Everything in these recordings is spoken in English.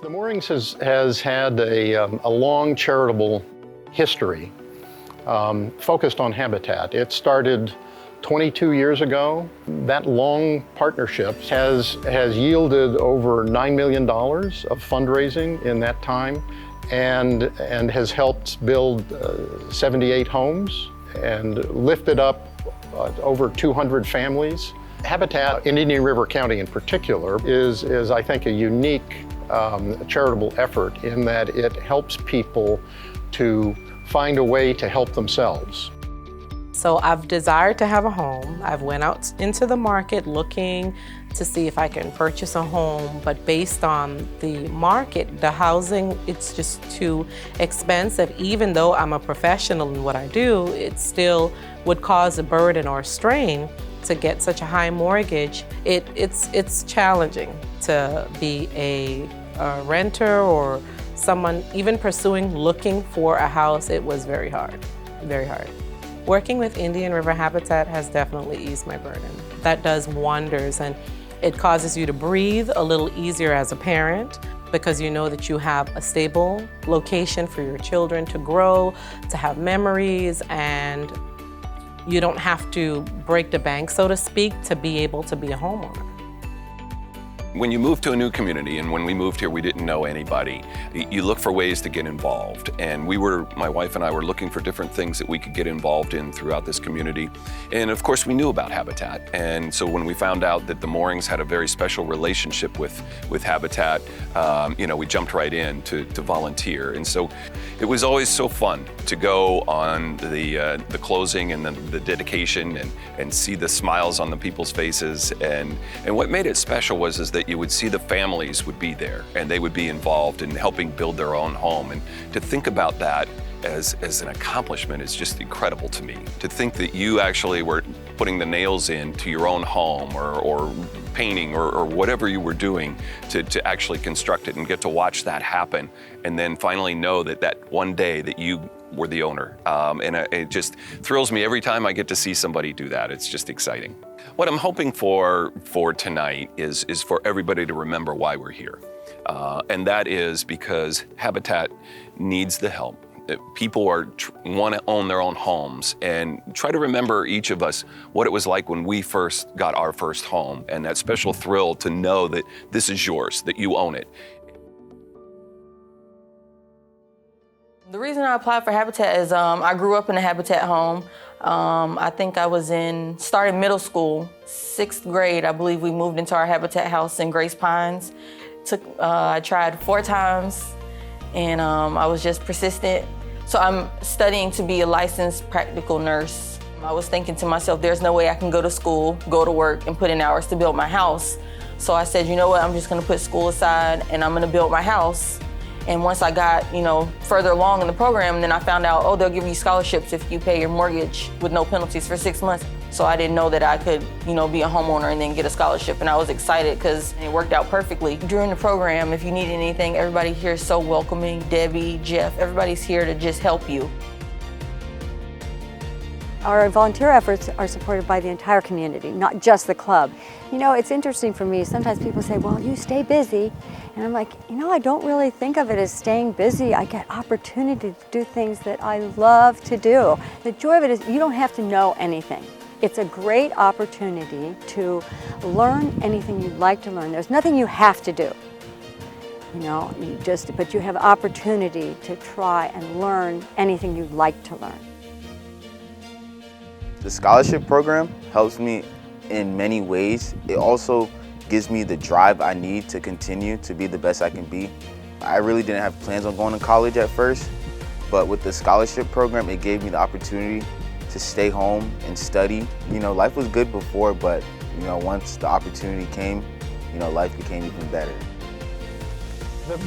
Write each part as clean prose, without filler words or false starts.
The Moorings has had a long charitable history focused on habitat. It started 22 years ago. That long partnership has yielded over $9 million of fundraising in that time and has helped build 78 homes and lifted up over 200 families. Habitat in Indian River County in particular is I think, a unique charitable effort in that it helps people to find a way to help themselves. So I've desired to have a home. I've went out into the market looking to see if I can purchase a home, but based on the market, the housing, it's just too expensive. Even though I'm a professional in what I do, it still would cause a burden or a strain to get such a high mortgage. It's challenging to be a renter or someone even looking for a house. It was very hard, very hard. Working with Indian River Habitat has definitely eased my burden. That does wonders, and it causes you to breathe a little easier as a parent because you know that you have a stable location for your children to grow, to have memories, and you don't have to break the bank, so to speak, to be able to be a homeowner. When you move to a new community, and when we moved here, we didn't know anybody, you look for ways to get involved. And my wife and I were looking for different things that we could get involved in throughout this community. And of course, we knew about Habitat. And so when we found out that the Moorings had a very special relationship with Habitat, we jumped right in to volunteer. And so it was always so fun to go on the closing and the dedication and see the smiles on the people's faces. And what made it special is that you would see the families would be there and they would be involved in helping build their own home. And to think about that as an accomplishment is just incredible to me. To think that you actually were putting the nails into your own home or painting or whatever you were doing to actually construct it and get to watch that happen and then finally know that one day that you were the owner. And it just thrills me every time I get to see somebody do that. It's just exciting. What I'm hoping for tonight is for everybody to remember why we're here. And that is because Habitat needs the help. People want to own their own homes, and try to remember each of us what it was like when we first got our first home and that special thrill to know that this is yours, that you own it. The reason I applied for Habitat is I grew up in a Habitat home. I think I started middle school, 6th grade. I believe we moved into our Habitat house in Grace Pines. I tried 4 times and I was just persistent. So I'm studying to be a licensed practical nurse. I was thinking to myself, there's no way I can go to school, go to work, and put in hours to build my house. So I said, you know what, I'm just gonna put school aside and I'm gonna build my house. And once I got, further along in the program, then I found out, they'll give you scholarships if you pay your mortgage with no penalties for 6 months. So I didn't know that I could, be a homeowner and then get a scholarship. And I was excited because it worked out perfectly. During the program, if you need anything, everybody here is so welcoming. Debbie, Jeff, everybody's here to just help you. Our volunteer efforts are supported by the entire community, not just the club. It's interesting for me. Sometimes people say, well, you stay busy. And I'm like, I don't really think of it as staying busy. I get opportunity to do things that I love to do. The joy of it is you don't have to know anything. It's a great opportunity to learn anything you'd like to learn. There's nothing you have to do. But you have opportunity to try and learn anything you'd like to learn. The scholarship program helps me in many ways. It also gives me the drive I need to continue to be the best I can be. I really didn't have plans on going to college at first, but with the scholarship program, it gave me the opportunity to stay home and study. Life was good before, but once the opportunity came, life became even better.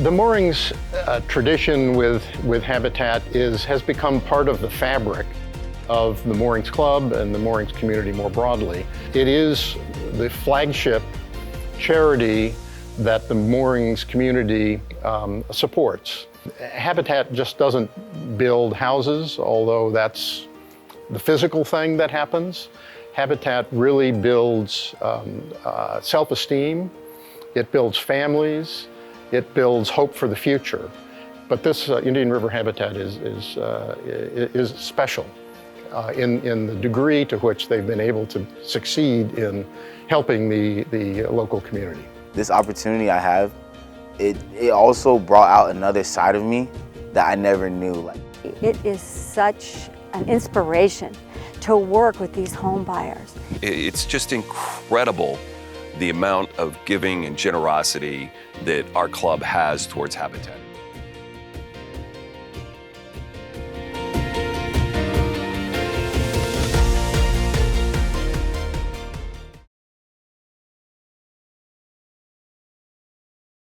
The Moorings tradition with Habitat has become part of the fabric of the Moorings Club and the Moorings community more broadly. It is the flagship charity that the Moorings community supports. Habitat just doesn't build houses, although that's the physical thing that happens. Habitat really builds self-esteem, it builds families, It builds hope for the future. But this Indian River Habitat is special in the degree to which they've been able to succeed in helping the local community. This opportunity I have, it also brought out another side of me that I never knew. It is such an inspiration to work with these home buyers. It's just incredible the amount of giving and generosity that our club has towards Habitat.